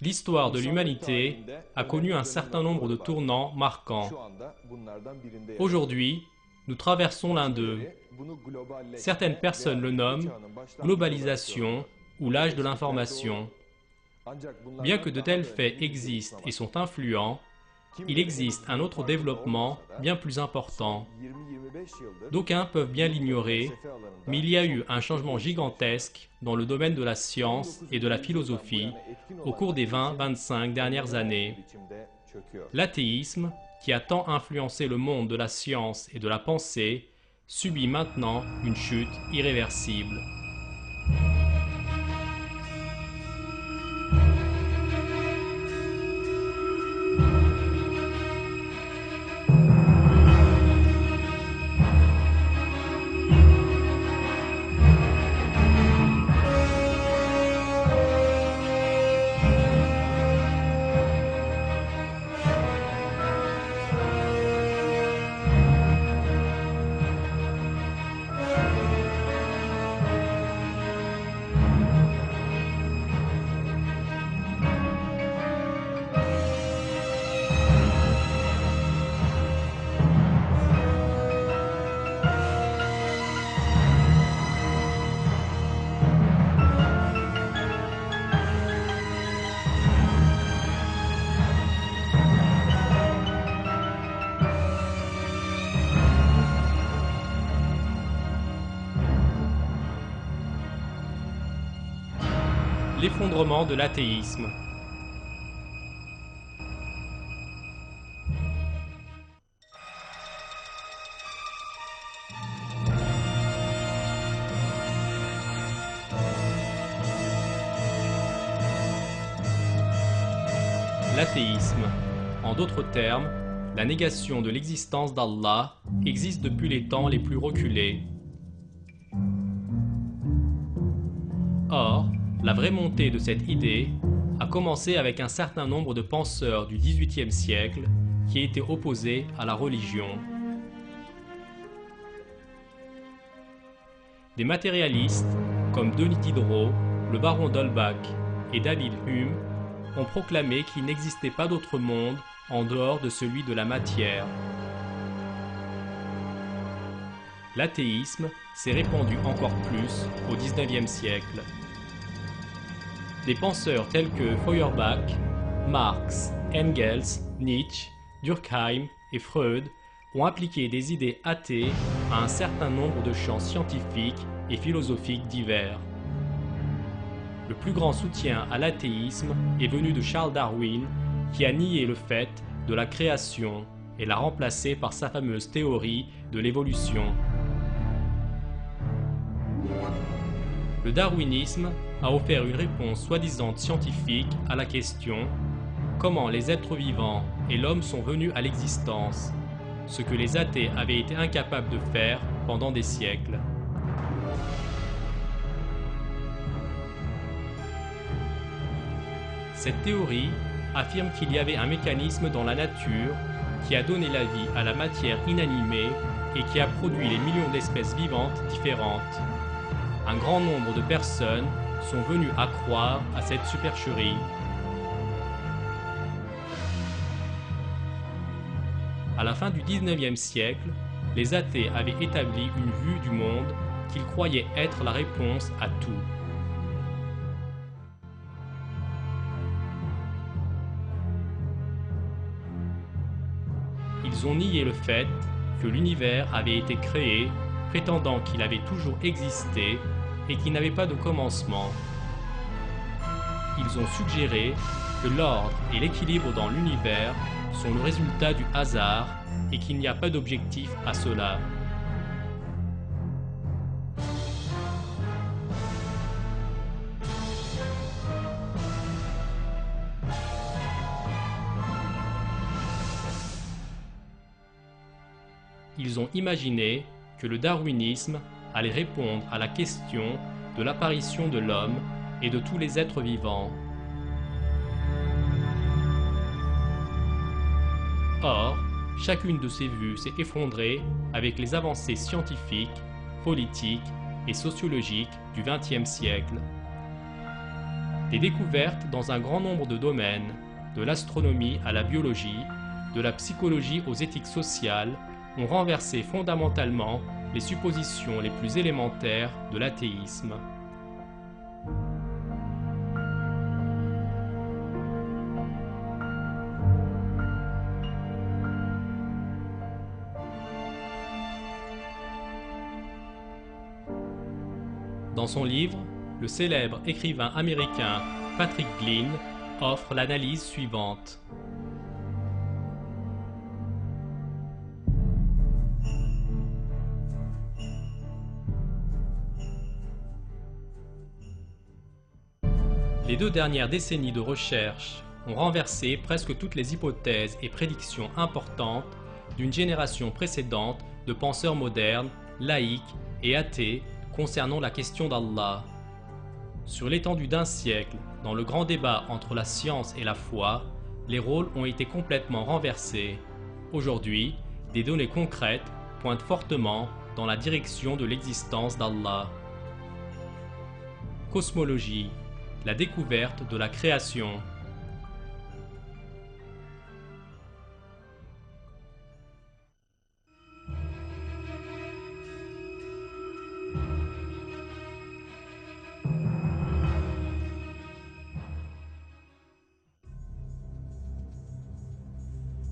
L'histoire de l'humanité a connu un certain nombre de tournants marquants. Aujourd'hui, nous traversons l'un d'eux. Certaines personnes le nomment globalisation ou l'âge de l'information. Bien que de tels faits existent et sont influents, il existe un autre développement bien plus important. D'aucuns peuvent bien l'ignorer, mais il y a eu un changement gigantesque dans le domaine de la science et de la philosophie au cours des 20-25 dernières années. L'athéisme, qui a tant influencé le monde de la science et de la pensée, subit maintenant une chute irréversible. L'effondrement de l'athéisme. L'athéisme, en d'autres termes, la négation de l'existence d'Allah, existe depuis les temps les plus reculés. Or, la vraie montée de cette idée a commencé avec un certain nombre de penseurs du XVIIIe siècle qui étaient opposés à la religion. Des matérialistes comme Denis Diderot, le baron d'Holbach et David Hume ont proclamé qu'il n'existait pas d'autre monde en dehors de celui de la matière. L'athéisme s'est répandu encore plus au XIXe siècle. Des penseurs tels que Feuerbach, Marx, Engels, Nietzsche, Durkheim et Freud ont appliqué des idées athées à un certain nombre de champs scientifiques et philosophiques divers. Le plus grand soutien à l'athéisme est venu de Charles Darwin, qui a nié le fait de la création et l'a remplacé par sa fameuse théorie de l'évolution. Le darwinisme a offert une réponse soi-disant scientifique à la question « Comment les êtres vivants et l'homme sont venus à l'existence ?», ce que les athées avaient été incapables de faire pendant des siècles. Cette théorie affirme qu'il y avait un mécanisme dans la nature qui a donné la vie à la matière inanimée et qui a produit les millions d'espèces vivantes différentes. Un grand nombre de personnes sont venues à croire à cette supercherie. À la fin du XIXe siècle, les athées avaient établi une vue du monde qu'ils croyaient être la réponse à tout. Ils ont nié le fait que l'univers avait été créé, prétendant qu'il avait toujours existé et qu'il n'avait pas de commencement. Ils ont suggéré que l'ordre et l'équilibre dans l'univers sont le résultat du hasard et qu'il n'y a pas d'objectif à cela. Ils ont imaginé que le darwinisme allait répondre à la question de l'apparition de l'homme et de tous les êtres vivants. Or, chacune de ces vues s'est effondrée avec les avancées scientifiques, politiques et sociologiques du XXe siècle. Des découvertes dans un grand nombre de domaines, de l'astronomie à la biologie, de la psychologie aux éthiques sociales, ont renversé fondamentalement les suppositions les plus élémentaires de l'athéisme. Dans son livre, le célèbre écrivain américain Patrick Glynn offre l'analyse suivante. Les 2 dernières décennies de recherche ont renversé presque toutes les hypothèses et prédictions importantes d'une génération précédente de penseurs modernes, laïcs et athées concernant la question d'Allah. Sur l'étendue d'un siècle, dans le grand débat entre la science et la foi, les rôles ont été complètement renversés. Aujourd'hui, des données concrètes pointent fortement dans la direction de l'existence d'Allah. Cosmologie, la découverte de la création.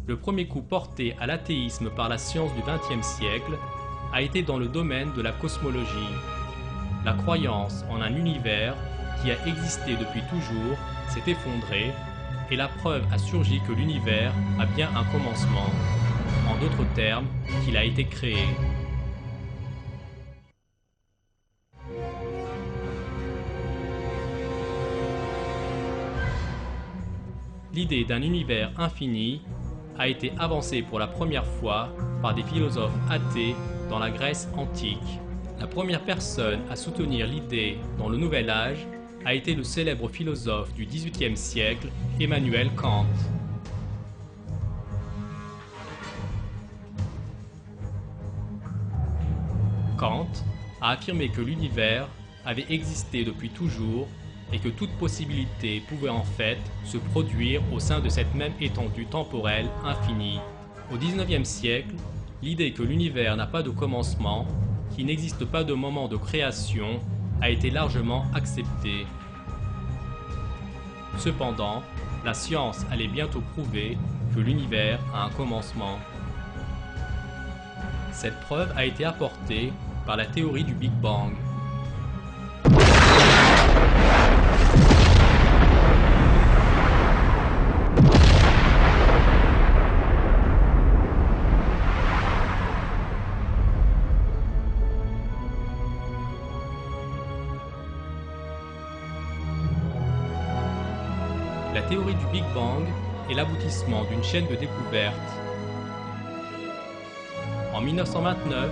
Le premier coup porté à l'athéisme par la science du XXe siècle a été dans le domaine de la cosmologie. La croyance en un univers qui a existé depuis toujours s'est effondrée et la preuve a surgi que l'univers a bien un commencement, en d'autres termes, qu'il a été créé. L'idée d'un univers infini a été avancée pour la première fois par des philosophes athées dans la Grèce antique. La première personne à soutenir l'idée dans le Nouvel Âge a été le célèbre philosophe du XVIIIe siècle, Emmanuel Kant. Kant a affirmé que l'univers avait existé depuis toujours et que toute possibilité pouvait en fait se produire au sein de cette même étendue temporelle infinie. Au XIXe siècle, l'idée que l'univers n'a pas de commencement, qu'il n'existe pas de moment de création, a été largement acceptée. Cependant, la science allait bientôt prouver que l'univers a un commencement. Cette preuve a été apportée par la théorie du Big Bang. La théorie du Big Bang est l'aboutissement d'une chaîne de découvertes. En 1929,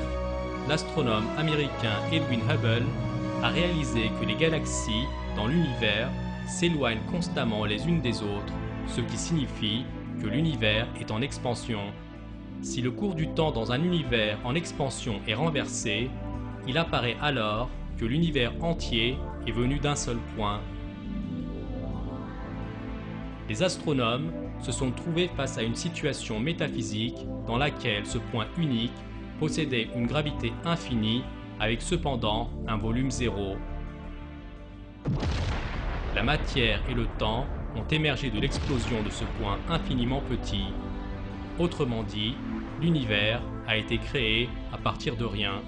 l'astronome américain Edwin Hubble a réalisé que les galaxies dans l'univers s'éloignent constamment les unes des autres, ce qui signifie que l'univers est en expansion. Si le cours du temps dans un univers en expansion est renversé, il apparaît alors que l'univers entier est venu d'un seul point. Les astronomes se sont trouvés face à une situation métaphysique dans laquelle ce point unique possédait une gravité infinie avec cependant un volume zéro. La matière et le temps ont émergé de l'explosion de ce point infiniment petit. Autrement dit, l'univers a été créé à partir de rien.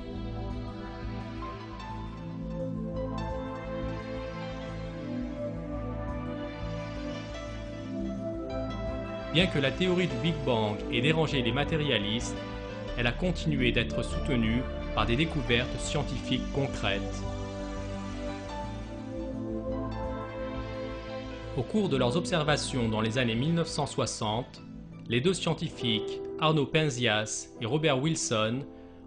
Bien que la théorie du Big Bang ait dérangé les matérialistes, elle a continué d'être soutenue par des découvertes scientifiques concrètes. Au cours de leurs observations dans les années 1960, les 2 scientifiques Arno Penzias et Robert Wilson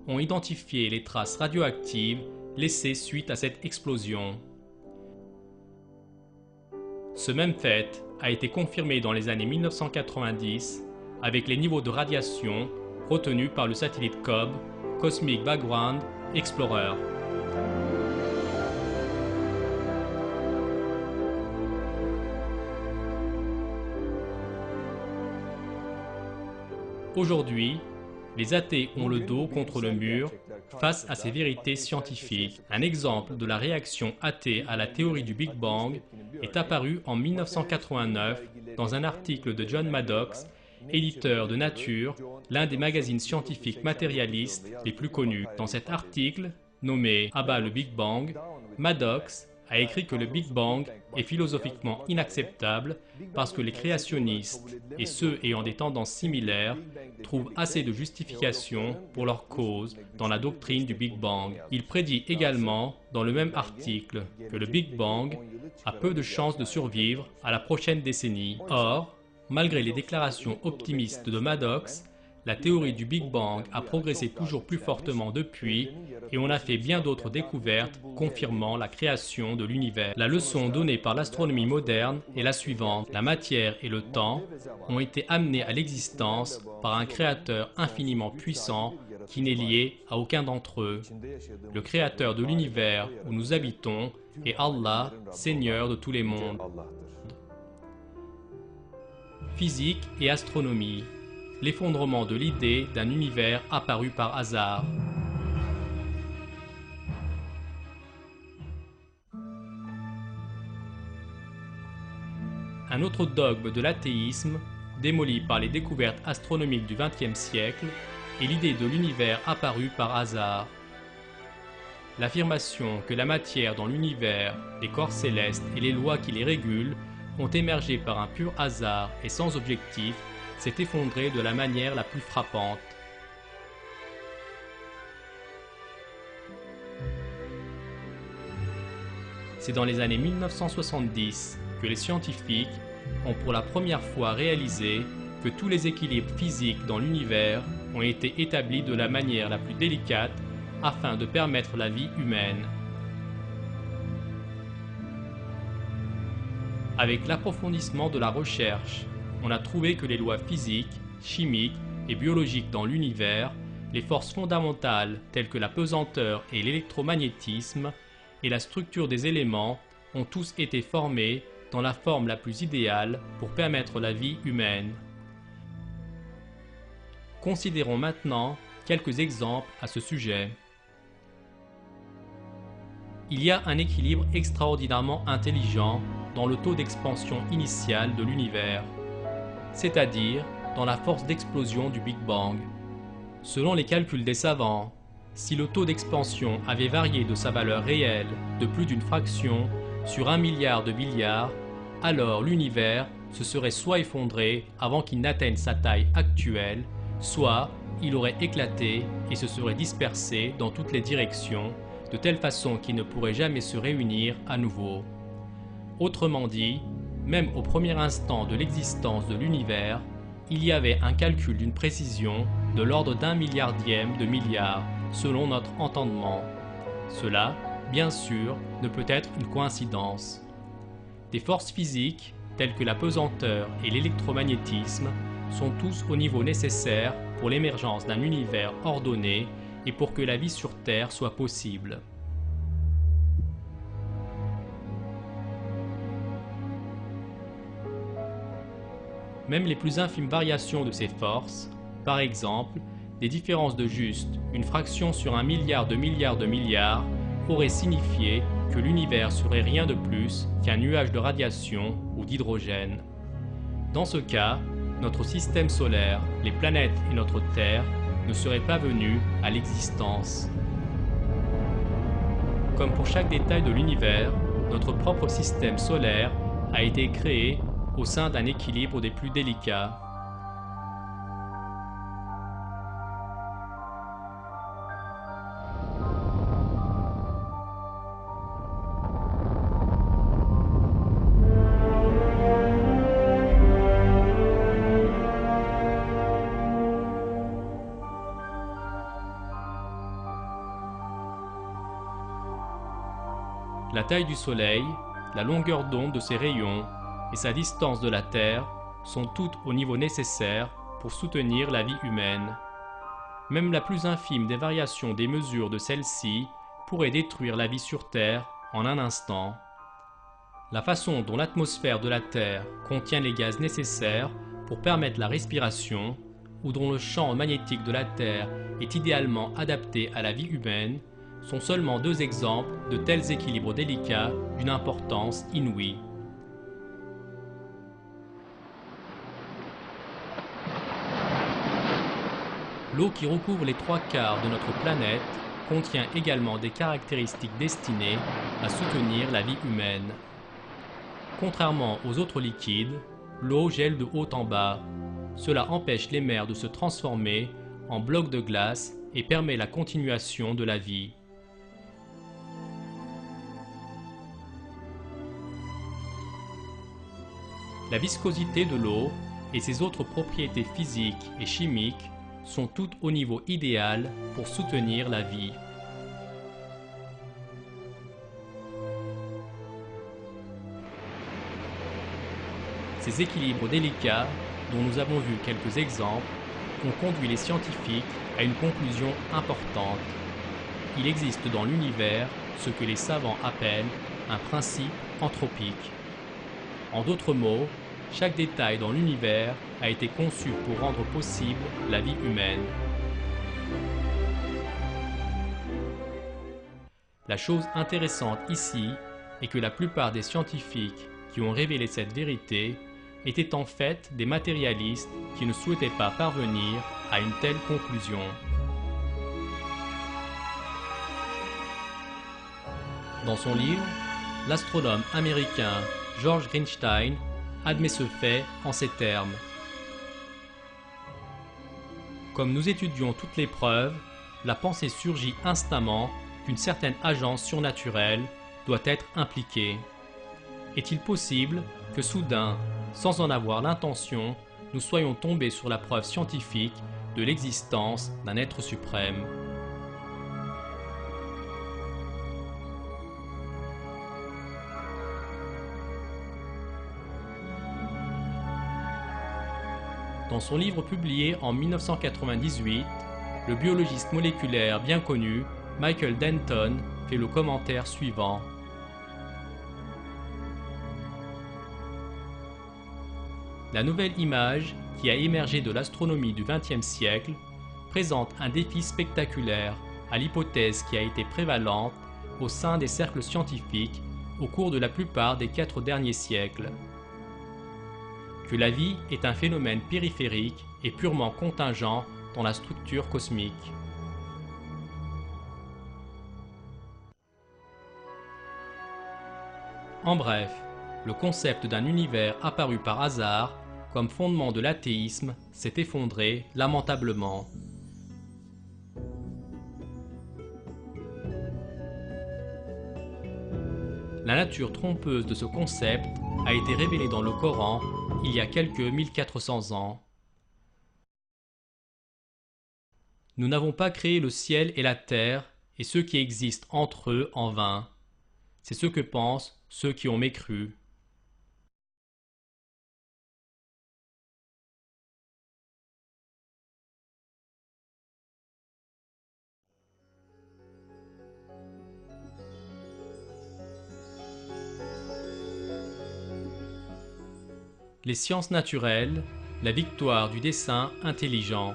ont identifié les traces radioactives laissées suite à cette explosion. Ce même fait a été confirmé dans les années 1990 avec les niveaux de radiation retenus par le satellite COBE, Cosmic Background Explorer. Aujourd'hui, les athées ont le dos contre le mur face à ces vérités scientifiques. Un exemple de la réaction athée à la théorie du Big Bang est apparu en 1989 dans un article de John Maddox, éditeur de Nature, l'un des magazines scientifiques matérialistes les plus connus. Dans cet article, nommé « À bas le Big Bang », Maddox a écrit que le Big Bang est philosophiquement inacceptable parce que les créationnistes et ceux ayant des tendances similaires trouvent assez de justification pour leur cause dans la doctrine du Big Bang. Il prédit également dans le même article que le Big Bang a peu de chances de survivre à la prochaine décennie. Or, malgré les déclarations optimistes de Maddox, la théorie du Big Bang a progressé toujours plus fortement depuis et on a fait bien d'autres découvertes confirmant la création de l'univers. La leçon donnée par l'astronomie moderne est la suivante. La matière et le temps ont été amenés à l'existence par un créateur infiniment puissant qui n'est lié à aucun d'entre eux. Le créateur de l'univers où nous habitons est Allah, Seigneur de tous les mondes. Physique et astronomie. L'effondrement de l'idée d'un univers apparu par hasard. Un autre dogme de l'athéisme, démoli par les découvertes astronomiques du XXe siècle, est l'idée de l'univers apparu par hasard. L'affirmation que la matière dans l'univers, les corps célestes et les lois qui les régulent ont émergé par un pur hasard et sans objectif s'est effondrée de la manière la plus frappante. C'est dans les années 1970 que les scientifiques ont pour la première fois réalisé que tous les équilibres physiques dans l'univers ont été établis de la manière la plus délicate afin de permettre la vie humaine. Avec l'approfondissement de la recherche, on a trouvé que les lois physiques, chimiques et biologiques dans l'univers, les forces fondamentales telles que la pesanteur et l'électromagnétisme et la structure des éléments ont tous été formés dans la forme la plus idéale pour permettre la vie humaine. Considérons maintenant quelques exemples à ce sujet. Il y a un équilibre extraordinairement intelligent dans le taux d'expansion initial de l'univers, c'est-à-dire dans la force d'explosion du Big Bang. Selon les calculs des savants, si le taux d'expansion avait varié de sa valeur réelle de plus d'une fraction sur 1 milliard de milliards, alors l'univers se serait soit effondré avant qu'il n'atteigne sa taille actuelle, soit il aurait éclaté et se serait dispersé dans toutes les directions, de telle façon qu'il ne pourrait jamais se réunir à nouveau. Autrement dit, même au premier instant de l'existence de l'univers, il y avait un calcul d'une précision de l'ordre d'1 milliardième de milliard, selon notre entendement. Cela, bien sûr, ne peut être une coïncidence. Des forces physiques, telles que la pesanteur et l'électromagnétisme, sont tous au niveau nécessaire pour l'émergence d'un univers ordonné et pour que la vie sur Terre soit possible. Même les plus infimes variations de ces forces, par exemple, des différences de juste une fraction sur 1 milliard de milliards, auraient signifié que l'univers serait rien de plus qu'un nuage de radiation ou d'hydrogène. Dans ce cas, notre système solaire, les planètes et notre Terre ne seraient pas venus à l'existence. Comme pour chaque détail de l'univers, notre propre système solaire a été créé au sein d'un équilibre des plus délicats. La taille du Soleil, la longueur d'onde de ses rayons et sa distance de la Terre sont toutes au niveau nécessaire pour soutenir la vie humaine. Même la plus infime des variations des mesures de celle-ci pourrait détruire la vie sur Terre en un instant. La façon dont l'atmosphère de la Terre contient les gaz nécessaires pour permettre la respiration ou dont le champ magnétique de la Terre est idéalement adapté à la vie humaine, sont seulement deux exemples de tels équilibres délicats d'une importance inouïe. L'eau qui recouvre les 3/4 de notre planète contient également des caractéristiques destinées à soutenir la vie humaine. Contrairement aux autres liquides, l'eau gèle de haut en bas. Cela empêche les mers de se transformer en blocs de glace et permet la continuation de la vie. La viscosité de l'eau et ses autres propriétés physiques et chimiques sont toutes au niveau idéal pour soutenir la vie. Ces équilibres délicats, dont nous avons vu quelques exemples, ont conduit les scientifiques à une conclusion importante. Il existe dans l'univers ce que les savants appellent un principe anthropique. En d'autres mots, chaque détail dans l'univers a été conçu pour rendre possible la vie humaine. La chose intéressante ici est que la plupart des scientifiques qui ont révélé cette vérité étaient en fait des matérialistes qui ne souhaitaient pas parvenir à une telle conclusion. Dans son livre, l'astronome américain George Greenstein admet ce fait en ces termes. Comme nous étudions toutes les preuves, la pensée surgit instamment qu'une certaine agence surnaturelle doit être impliquée. Est-il possible que soudain, sans en avoir l'intention, nous soyons tombés sur la preuve scientifique de l'existence d'un être suprême? Dans son livre publié en 1998, le biologiste moléculaire bien connu Michael Denton fait le commentaire suivant. La nouvelle image qui a émergé de l'astronomie du XXe siècle présente un défi spectaculaire à l'hypothèse qui a été prévalente au sein des cercles scientifiques au cours de la plupart des 4 derniers siècles. Que la vie est un phénomène périphérique et purement contingent dans la structure cosmique. En bref, le concept d'un univers apparu par hasard comme fondement de l'athéisme s'est effondré lamentablement. La nature trompeuse de ce concept a été révélée dans le Coran il y a quelques 1400 ans. Nous n'avons pas créé le ciel et la terre et ceux qui existent entre eux en vain. C'est ce que pensent ceux qui ont mécru. Les sciences naturelles, la victoire du dessein intelligent.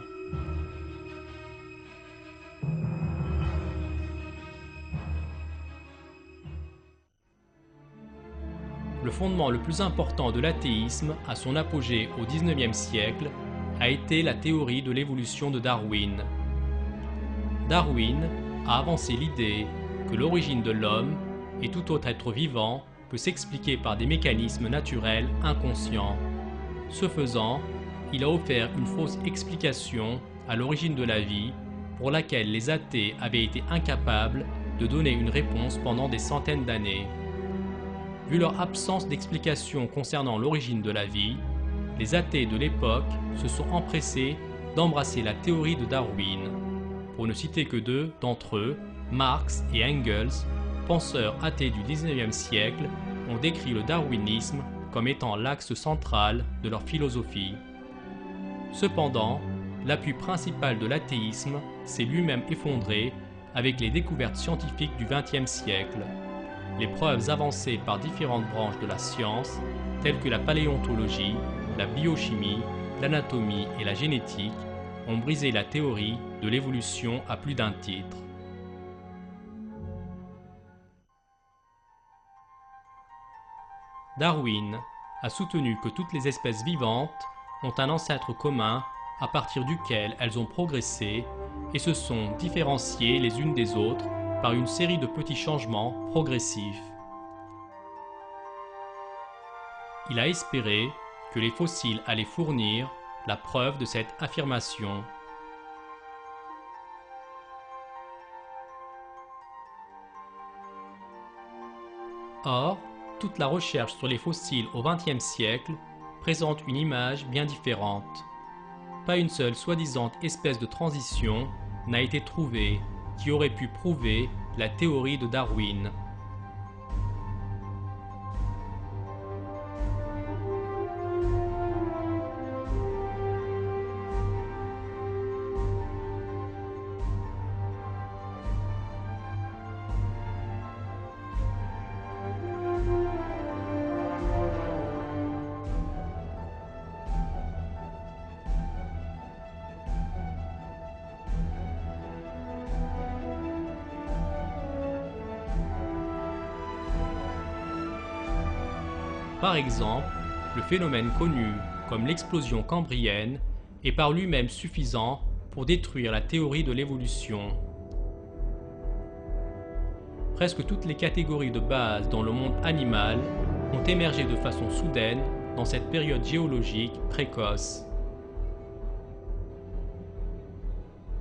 Le fondement le plus important de l'athéisme à son apogée au XIXe siècle a été la théorie de l'évolution de Darwin. Darwin a avancé l'idée que l'origine de l'homme et tout autre être vivant peut s'expliquer par des mécanismes naturels inconscients. Ce faisant, il a offert une fausse explication à l'origine de la vie pour laquelle les athées avaient été incapables de donner une réponse pendant des centaines d'années. Vu leur absence d'explication concernant l'origine de la vie, les athées de l'époque se sont empressés d'embrasser la théorie de Darwin. Pour ne citer que 2 d'entre eux, Marx et Engels, penseurs athées du XIXe siècle, ont décrit le darwinisme comme étant l'axe central de leur philosophie. Cependant, l'appui principal de l'athéisme s'est lui-même effondré avec les découvertes scientifiques du XXe siècle. Les preuves avancées par différentes branches de la science, telles que la paléontologie, la biochimie, l'anatomie et la génétique, ont brisé la théorie de l'évolution à plus d'un titre. Darwin a soutenu que toutes les espèces vivantes ont un ancêtre commun à partir duquel elles ont progressé et se sont différenciées les unes des autres par une série de petits changements progressifs. Il a espéré que les fossiles allaient fournir la preuve de cette affirmation. Or, toute la recherche sur les fossiles au XXe siècle présente une image bien différente. Pas une seule soi-disant espèce de transition n'a été trouvée qui aurait pu prouver la théorie de Darwin. Par exemple, le phénomène connu comme l'explosion cambrienne est par lui-même suffisant pour détruire la théorie de l'évolution. Presque toutes les catégories de base dans le monde animal ont émergé de façon soudaine dans cette période géologique précoce.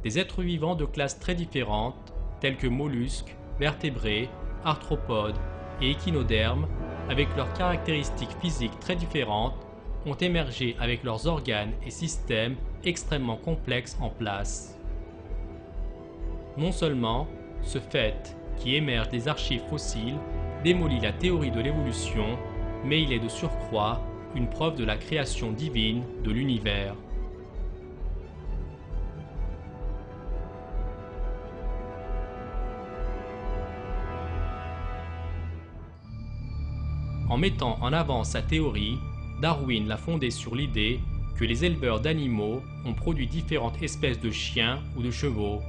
Des êtres vivants de classes très différentes, tels que mollusques, vertébrés, arthropodes et échinodermes, avec leurs caractéristiques physiques très différentes, ont émergé avec leurs organes et systèmes extrêmement complexes en place. Non seulement ce fait qui émerge des archives fossiles démolit la théorie de l'évolution, mais il est de surcroît une preuve de la création divine de l'univers. En mettant en avant sa théorie, Darwin l'a fondée sur l'idée que les éleveurs d'animaux ont produit différentes espèces de chiens ou de chevaux.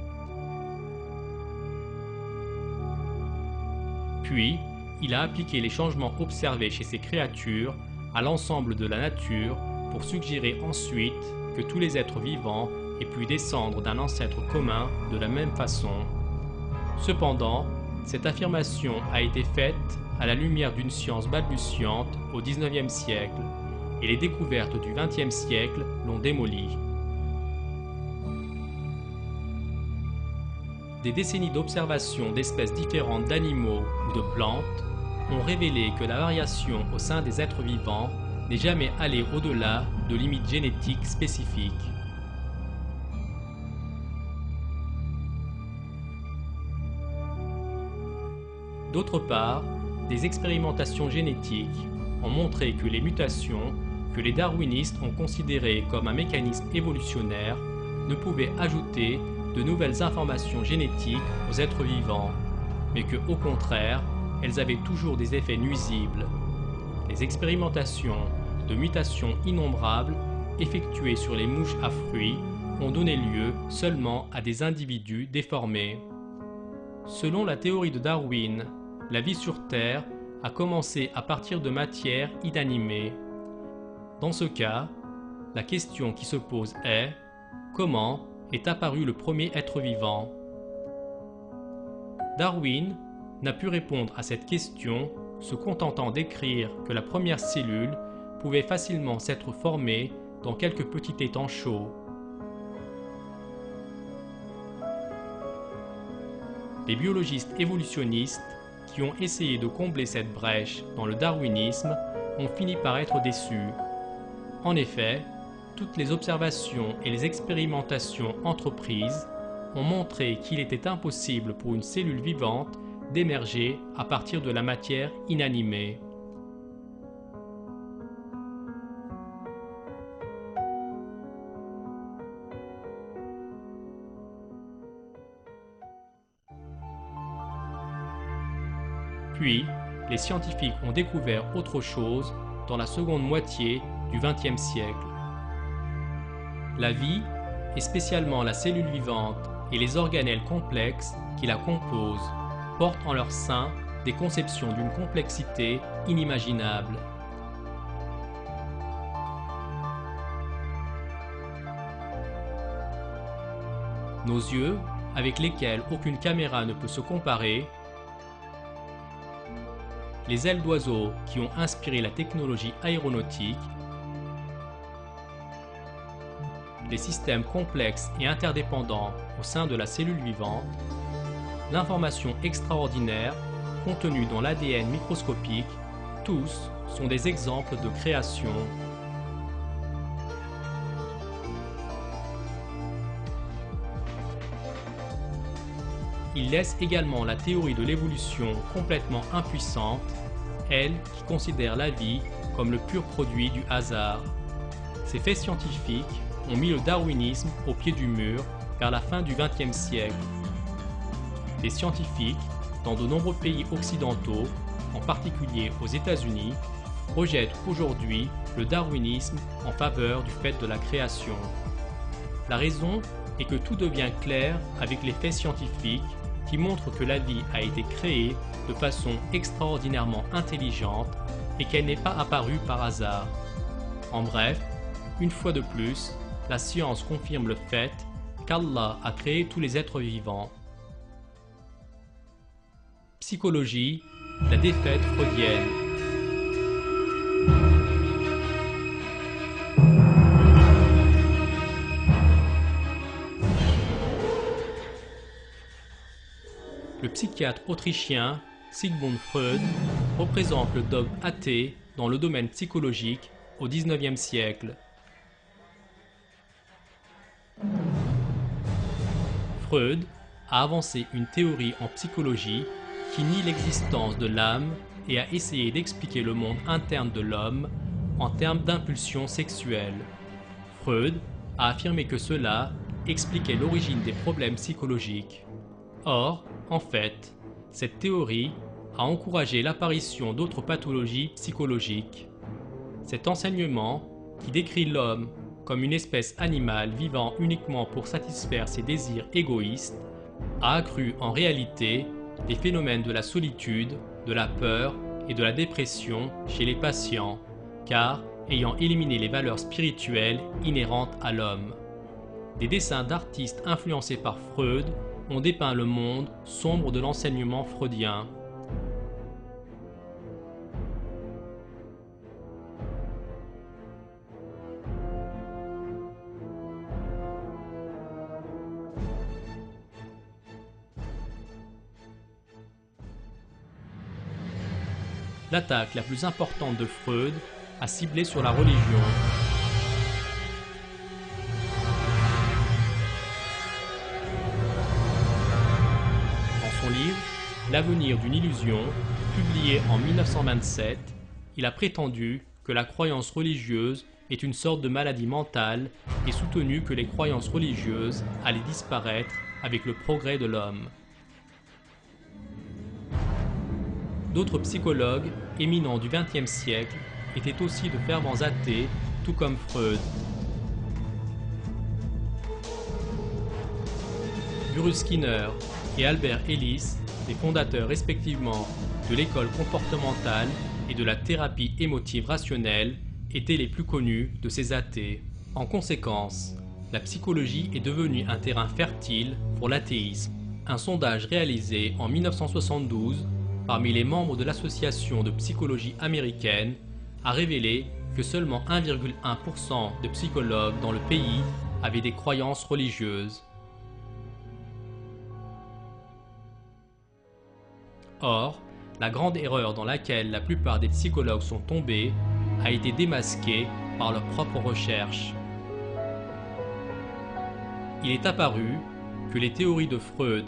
Puis, il a appliqué les changements observés chez ces créatures à l'ensemble de la nature pour suggérer ensuite que tous les êtres vivants aient pu descendre d'un ancêtre commun de la même façon. Cependant, cette affirmation a été faite à la lumière d'une science balbutiante au XIXe siècle, et les découvertes du XXe siècle l'ont démolie. Des décennies d'observation d'espèces différentes d'animaux ou de plantes ont révélé que la variation au sein des êtres vivants n'est jamais allée au-delà de limites génétiques spécifiques. D'autre part, des expérimentations génétiques ont montré que les mutations, que les darwinistes ont considérées comme un mécanisme évolutionnaire, ne pouvaient ajouter de nouvelles informations génétiques aux êtres vivants, mais que, au contraire, elles avaient toujours des effets nuisibles. Les expérimentations de mutations innombrables effectuées sur les mouches à fruits ont donné lieu seulement à des individus déformés. Selon la théorie de Darwin, la vie sur Terre a commencé à partir de matière inanimée. Dans ce cas, la question qui se pose est: comment est apparu le premier être vivant? Darwin n'a pu répondre à cette question, se contentant d'écrire que la première cellule pouvait facilement s'être formée dans quelques petits étangs chauds. Les biologistes évolutionnistes qui ont essayé de combler cette brèche dans le darwinisme ont fini par être déçus. En effet, toutes les observations et les expérimentations entreprises ont montré qu'il était impossible pour une cellule vivante d'émerger à partir de la matière inanimée. Puis, les scientifiques ont découvert autre chose dans la seconde moitié du XXe siècle. La vie et spécialement la cellule vivante et les organelles complexes qui la composent, portent en leur sein des conceptions d'une complexité inimaginable. Nos yeux, avec lesquels aucune caméra ne peut se comparer, les ailes d'oiseaux qui ont inspiré la technologie aéronautique, les systèmes complexes et interdépendants au sein de la cellule vivante, l'information extraordinaire contenue dans l'ADN microscopique, tous sont des exemples de création. Il laisse également la théorie de l'évolution complètement impuissante, elle qui considère la vie comme le pur produit du hasard. Ces faits scientifiques ont mis le darwinisme au pied du mur vers la fin du XXe siècle. Les scientifiques, dans de nombreux pays occidentaux, en particulier aux États-Unis, rejettent aujourd'hui le darwinisme en faveur du fait de la création. La raison est que tout devient clair avec les faits scientifiques qui montrent que la vie a été créée de façon extraordinairement intelligente et qu'elle n'est pas apparue par hasard. En bref, une fois de plus, la science confirme le fait qu'Allah a créé tous les êtres vivants. Psychologie, la défaite freudienne. Le psychiatre autrichien Sigmund Freud représente le dogme athée dans le domaine psychologique au XIXe siècle. Freud a avancé une théorie en psychologie qui nie l'existence de l'âme et a essayé d'expliquer le monde interne de l'homme en termes d'impulsion sexuelle. Freud a affirmé que cela expliquait l'origine des problèmes psychologiques. Or, en fait, cette théorie a encouragé l'apparition d'autres pathologies psychologiques. Cet enseignement, qui décrit l'homme comme une espèce animale vivant uniquement pour satisfaire ses désirs égoïstes, a accru en réalité les phénomènes de la solitude, de la peur et de la dépression chez les patients, car ayant éliminé les valeurs spirituelles inhérentes à l'homme. Des dessins d'artistes influencés par Freud ont dépeint le monde sombre de l'enseignement freudien. L'attaque la plus importante de Freud a ciblé sur la religion. Dans son livre « L'avenir d'une illusion », publié en 1927, il a prétendu que la croyance religieuse est une sorte de maladie mentale et soutenu que les croyances religieuses allaient disparaître avec le progrès de l'homme. D'autres psychologues éminents du XXe siècle étaient aussi de fervents athées, tout comme Freud. Bruce Skinner et Albert Ellis, les fondateurs respectivement de l'école comportementale et de la thérapie émotive rationnelle, étaient les plus connus de ces athées. En conséquence, la psychologie est devenue un terrain fertile pour l'athéisme. Un sondage réalisé en 1972 parmi les membres de l'association de psychologie américaine a révélé que seulement 1,1% de psychologues dans le pays avaient des croyances religieuses. Or, la grande erreur dans laquelle la plupart des psychologues sont tombés a été démasquée par leurs propres recherches. Il est apparu que les théories de Freud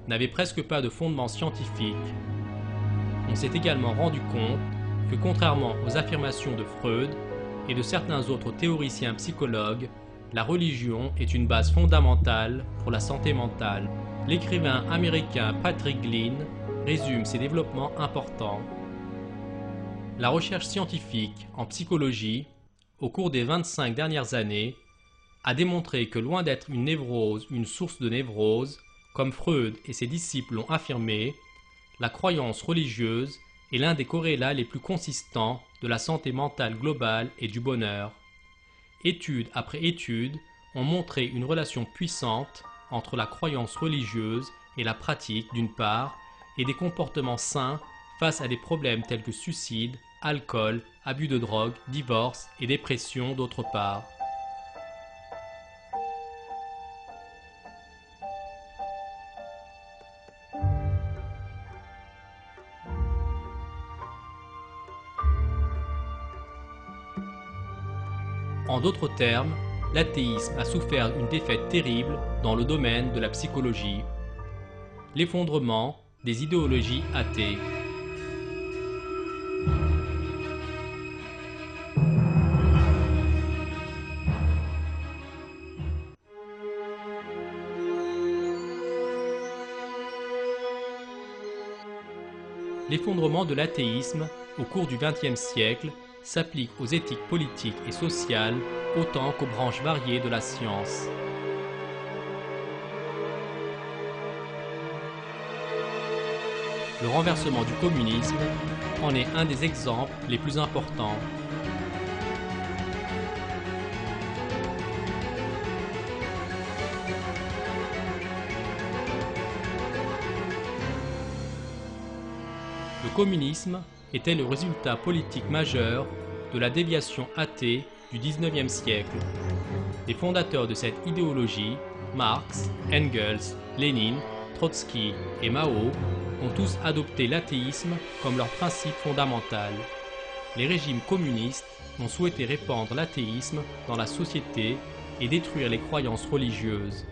n'avaient presque pas de fondement scientifique. On s'est également rendu compte que contrairement aux affirmations de Freud et de certains autres théoriciens psychologues, la religion est une base fondamentale pour la santé mentale. L'écrivain américain Patrick Glynn résume ces développements importants. La recherche scientifique en psychologie, au cours des 25 dernières années, a démontré que loin d'être une névrose, une source de névrose, comme Freud et ses disciples l'ont affirmé, la croyance religieuse est l'un des corrélats les plus consistants de la santé mentale globale et du bonheur. Étude après étude ont montré une relation puissante entre la croyance religieuse et la pratique d'une part, et des comportements sains face à des problèmes tels que suicide, alcool, abus de drogue, divorce et dépression d'autre part. En d'autres termes, l'athéisme a souffert une défaite terrible dans le domaine de la psychologie. L'effondrement des idéologies athées. L'effondrement de l'athéisme au cours du XXe siècle s'applique aux éthiques politiques et sociales autant qu'aux branches variées de la science. Le renversement du communisme en est un des exemples les plus importants. Le communisme était le résultat politique majeur de la déviation athée du XIXe siècle. Les fondateurs de cette idéologie, Marx, Engels, Lénine, Trotsky et Mao, ont tous adopté l'athéisme comme leur principe fondamental. Les régimes communistes ont souhaité répandre l'athéisme dans la société et détruire les croyances religieuses.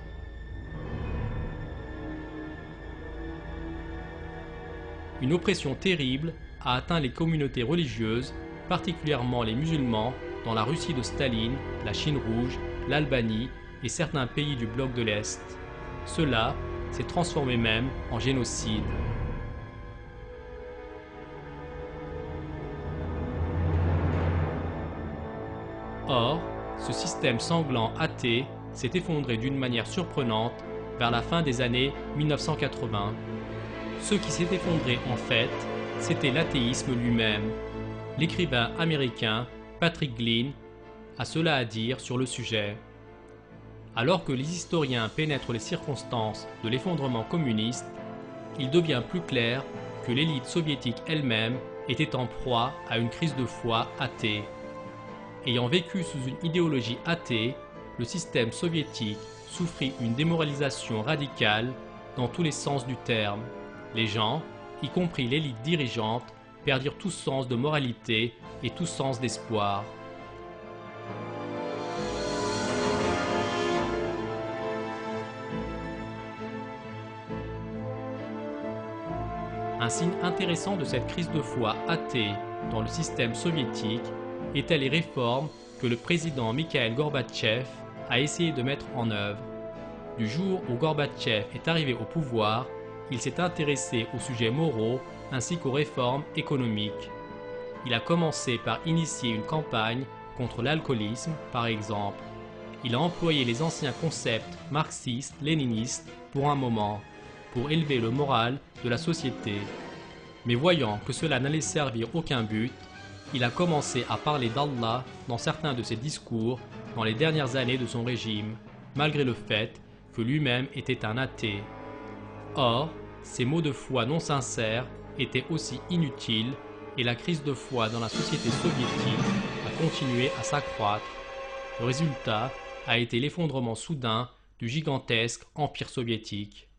Une oppression terrible a atteint les communautés religieuses, particulièrement les musulmans, dans la Russie de Staline, la Chine rouge, l'Albanie et certains pays du bloc de l'Est. Cela s'est transformé même en génocide. Or, ce système sanglant athée s'est effondré d'une manière surprenante vers la fin des années 1980. Ce qui s'est effondré en fait, c'était l'athéisme lui-même. L'écrivain américain Patrick Glynn a cela à dire sur le sujet. Alors que les historiens pénètrent les circonstances de l'effondrement communiste, il devient plus clair que l'élite soviétique elle-même était en proie à une crise de foi athée. Ayant vécu sous une idéologie athée, le système soviétique souffrit une démoralisation radicale dans tous les sens du terme. Les gens, y compris l'élite dirigeante, perdirent tout sens de moralité et tout sens d'espoir. Un signe intéressant de cette crise de foi athée dans le système soviétique étaient les réformes que le président Mikhaïl Gorbatchev a essayé de mettre en œuvre. Du jour où Gorbatchev est arrivé au pouvoir, il s'est intéressé aux sujets moraux ainsi qu'aux réformes économiques. Il a commencé par initier une campagne contre l'alcoolisme, par exemple. Il a employé les anciens concepts marxistes-léninistes pour un moment, pour élever le moral de la société. Mais voyant que cela n'allait servir aucun but, il a commencé à parler d'Allah dans certains de ses discours dans les dernières années de son régime, malgré le fait que lui-même était un athée. Or, ces mots de foi non sincères étaient aussi inutiles et la crise de foi dans la société soviétique a continué à s'accroître. Le résultat a été l'effondrement soudain du gigantesque empire soviétique.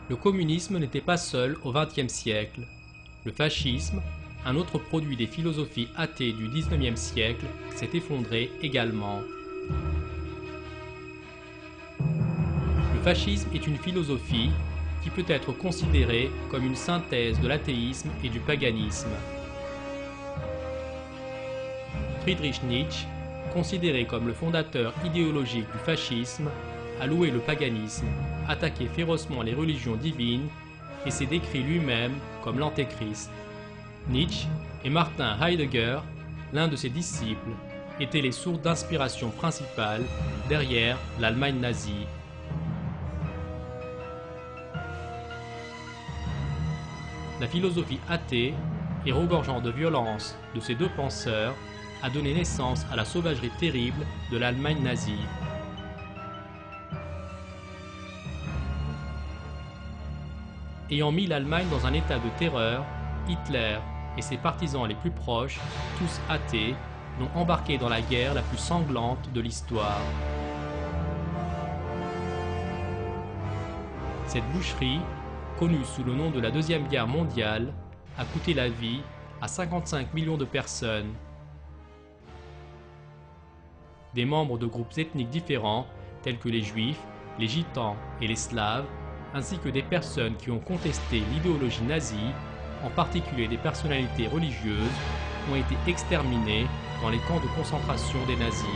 Le communisme n'était pas seul au XXe siècle. Le fascisme, un autre produit des philosophies athées du XIXe siècle, s'est effondré également. Le fascisme est une philosophie qui peut être considérée comme une synthèse de l'athéisme et du paganisme. Friedrich Nietzsche, considéré comme le fondateur idéologique du fascisme, a loué le paganisme, attaqué férocement les religions divines et s'est décrit lui-même comme l'antéchrist. Nietzsche et Martin Heidegger l'un de ses disciples, étaient les sources d'inspiration principales derrière l'Allemagne nazie. La philosophie athée et regorgeant de violence de ces deux penseurs a donné naissance à la sauvagerie terrible de l'Allemagne nazie. Ayant mis l'Allemagne dans un état de terreur, Hitler et ses partisans les plus proches, tous athées, l'ont embarqué dans la guerre la plus sanglante de l'histoire. Cette boucherie, connue sous le nom de la Deuxième Guerre mondiale, a coûté la vie à 55 millions de personnes. Des membres de groupes ethniques différents, tels que les Juifs, les Gitans et les Slaves, ainsi que des personnes qui ont contesté l'idéologie nazie, en particulier des personnalités religieuses, ont été exterminées dans les camps de concentration des nazis.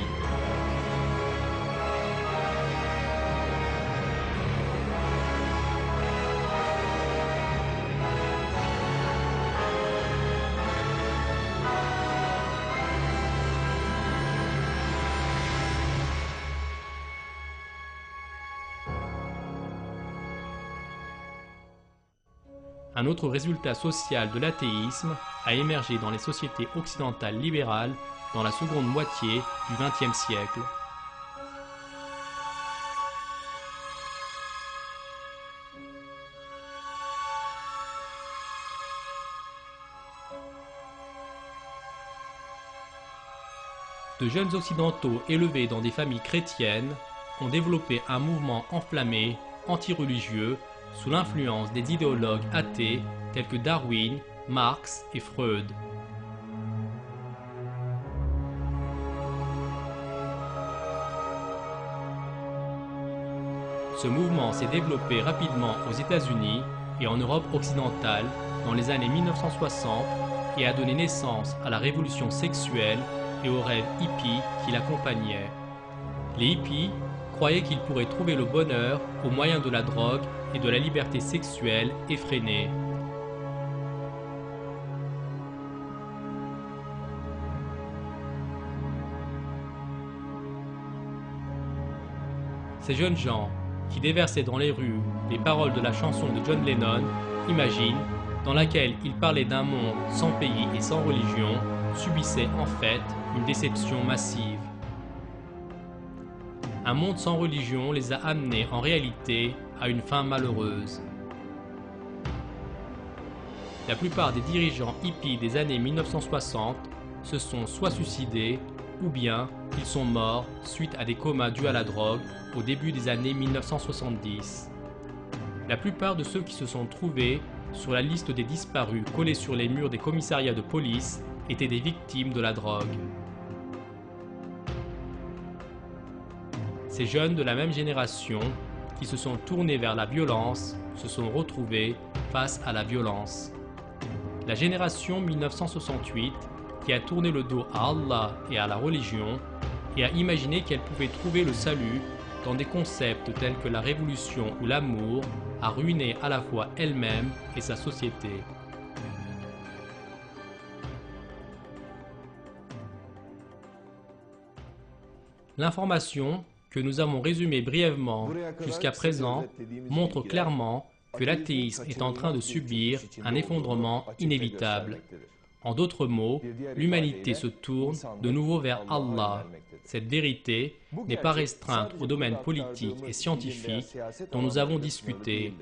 Un autre résultat social de l'athéisme a émergé dans les sociétés occidentales libérales dans la seconde moitié du XXe siècle. De jeunes occidentaux élevés dans des familles chrétiennes ont développé un mouvement enflammé, anti-religieux, sous l'influence des idéologues athées tels que Darwin, Marx et Freud. Ce mouvement s'est développé rapidement aux États-Unis et en Europe occidentale dans les années 1960 et a donné naissance à la révolution sexuelle et aux rêves hippies qui l'accompagnaient. Les hippies croyaient qu'ils pourraient trouver le bonheur au moyen de la drogue et de la liberté sexuelle effrénée. Ces jeunes gens, qui déversaient dans les rues les paroles de la chanson de John Lennon, Imagine, dans laquelle il parlait d'un monde sans pays et sans religion, subissaient en fait une déception massive. Un monde sans religion les a amenés en réalité à une fin malheureuse. La plupart des dirigeants hippies des années 1960 se sont soit suicidés ou bien ils sont morts suite à des comas dus à la drogue au début des années 1970. La plupart de ceux qui se sont trouvés sur la liste des disparus collés sur les murs des commissariats de police étaient des victimes de la drogue. Ces jeunes de la même génération qui se sont tournés vers la violence se sont retrouvés face à la violence. La génération 1968 qui a tourné le dos à Allah et à la religion et a imaginé qu'elle pouvait trouver le salut dans des concepts tels que la révolution ou l'amour, a ruiné à la fois elle-même et sa société. L'information que nous avons résumée brièvement jusqu'à présent montre clairement que l'athéisme est en train de subir un effondrement inévitable. En d'autres mots, l'humanité se tourne de nouveau vers Allah. Cette vérité n'est pas restreinte au domaine politique et scientifique dont nous avons discuté.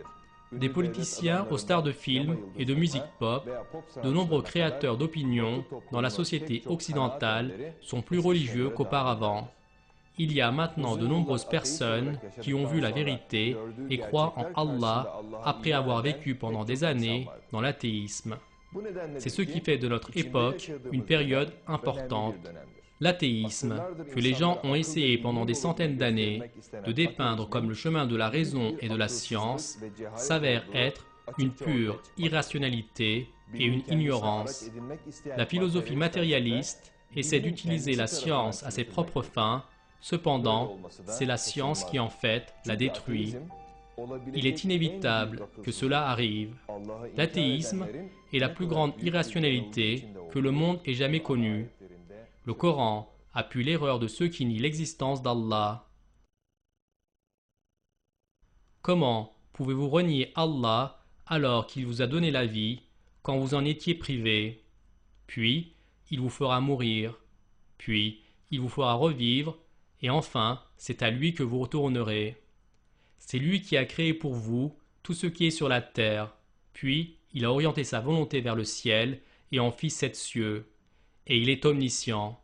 Des politiciens aux stars de films et de musique pop, de nombreux créateurs d'opinion dans la société occidentale sont plus religieux qu'auparavant. Il y a maintenant de nombreuses personnes qui ont vu la vérité et croient en Allah après avoir vécu pendant des années dans l'athéisme. C'est ce qui fait de notre époque une période importante. L'athéisme, que les gens ont essayé pendant des centaines d'années de dépeindre comme le chemin de la raison et de la science, s'avère être une pure irrationalité et une ignorance. La philosophie matérialiste essaie d'utiliser la science à ses propres fins. Cependant, c'est la science qui en fait la détruit. Il est inévitable que cela arrive. L'athéisme est la plus grande irrationalité que le monde ait jamais connue. Le Coran appuie l'erreur de ceux qui nient l'existence d'Allah. Comment pouvez-vous renier Allah alors qu'il vous a donné la vie quand vous en étiez privé? Puis, il vous fera mourir. Puis, il vous fera revivre. Et enfin, c'est à lui que vous retournerez. C'est lui qui a créé pour vous tout ce qui est sur la terre. Puis, il a orienté sa volonté vers le ciel et en fit 7 cieux. Et il est omniscient.